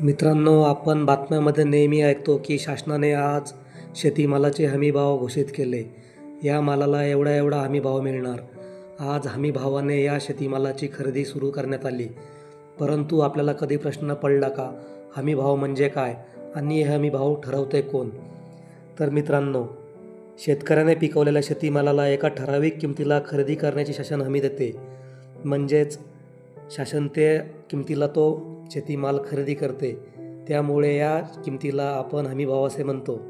मित्रांनो, आपण बातम्यांमध्ये नेहमी ऐकतो की शासनाने आज शेतीमालाचे हमीभाव घोषित केले. या मालाला एवढा एवढा हमीभाव मिळणार. आज हमीभावाने या शेतीमालाची खरेदी सुरू करण्यात आली. परंतु आपल्याला कधी प्रश्न पडला का, हमीभाव म्हणजे काय आणि हे हमीभाव ठरवते कोण? तर मित्रांनो, शेतकऱ्याने पिकवलेल्या शेतीमालाला एका ठराविक किमतीला खरेदी करण्याची शासन हमी देते. म्हणजेच शासन त्या किमतीला तो शेतीमाल खरेदी करते. त्यामुळे या किमतीला आपण हमीभाव असे म्हणतो.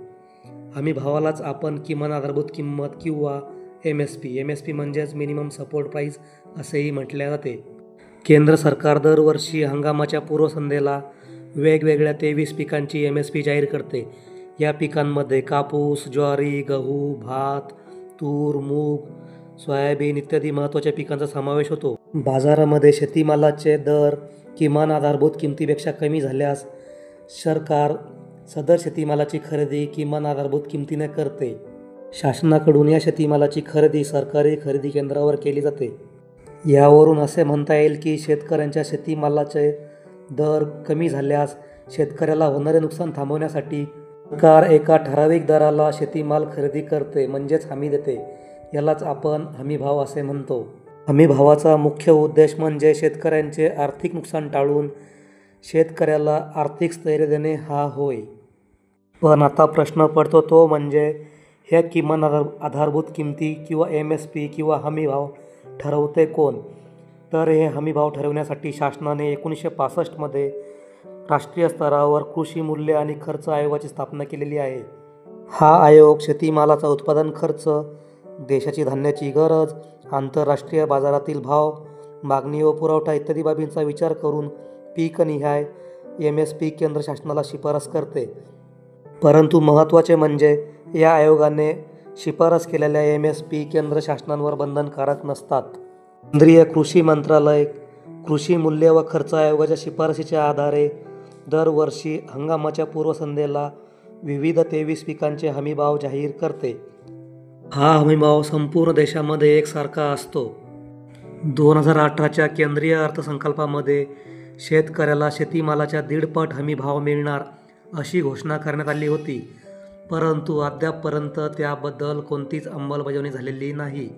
हमीभावालाच आपण किमान आधारभूत किंमत किंवा MSP म्हणजेच मिनिमम सपोर्ट प्राईस असेही म्हटले जाते. केंद्र सरकार दरवर्षी हंगामाच्या पूर्वसंध्येला वेगवेगळ्या 23 पिकांची MSP जाहीर करते. या पिकांमध्ये कापूस, ज्वारी, गहू, भात, तूर, मूग, सोयाबीन इत्यादी महत्त्वाच्या पिकांचा समावेश होतो. बाजारामध्ये शेतीमालाचे दर किमान आधारभूत किमतीपेक्षा कमी झाल्यास सरकार सदर शेतीमालाची खरेदी किमान आधारभूत किमतीने करते. शासनाकडून या शेतीमालाची खरेदी सरकारी खरेदी केंद्रावर केली जाते. यावरून असे म्हणता येईल की शेतकऱ्यांच्या शेतीमालाचे दर कमी झाल्यास शेतकऱ्याला होणारे नुकसान थांबवण्यासाठी सरकार एका ठराविक दराला शेतीमाल खरेदी करते, म्हणजेच हमी देते. यालाच आपण हमीभाव असे म्हणतो. हमीभावाचा मुख्य उद्देश म्हणजे शेतकऱ्यांचे आर्थिक नुकसान टाळून शेतकऱ्याला आर्थिक स्थैर्य देणे हा होय. पण आता प्रश्न पडतो तो म्हणजे ह्या किमान आधारभूत किमती किंवा MSP किंवा हमीभाव ठरवते कोण? तर हे हमीभाव ठरवण्यासाठी शासनाने 1965 मध्ये राष्ट्रीय स्तरावर कृषी मूल्य आणि खर्च आयोगाची स्थापना केलेली आहे. हा आयोग शेतीमालाचा उत्पादन खर्च, देशाची धान्याची गरज, आंतरराष्ट्रीय बाजारातील भाव, मागणी व पुरवठा इत्यादी बाबींचा विचार करून पीकनिहाय MSP केंद्र शासनाला शिफारस करते. परंतु महत्त्वाचे म्हणजे या आयोगाने शिफारस केलेल्या MSP केंद्र शासनावर बंधनकारक नसतात. केंद्रीय कृषी मंत्रालय कृषी मूल्य व खर्च आयोगाच्या शिफारशीच्या आधारे दरवर्षी हंगामाच्या पूर्वसंध्येला विविध 23 पिकांचे हमीभाव जाहीर करते. हा हमीभाव संपूर्ण देशामध्ये एकसारखा असतो. 2018च्या केंद्रीय अर्थसंकल्पामध्ये शेतकऱ्याला शेतीमालाच्या 1.5 पट हमीभाव मिळणार अशी घोषणा करण्यात आली होती. परंतु अद्यापपर्यंत त्याबद्दल कोणतीच अंमलबजावणी झालेली नाही.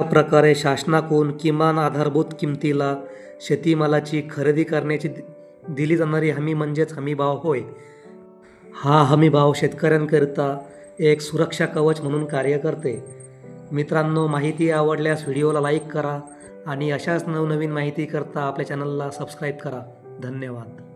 या प्रकारे शासनाकडून किमान आधारभूत किमतीला शेतीमालाची खरेदी करण्याची दिली जाणारी हमी म्हणजेच हमीभाव होय. हा हमीभाव शेतकऱ्यांकरिता एक सुरक्षा कवच म्हणून कार्य करते. मित्रांनो, माहिती आवडल्यास व्हिडिओला लाईक करा आणि अशाच नवनवीन माहिती करता आपल्या चॅनलला सबस्क्राईब करा. धन्यवाद.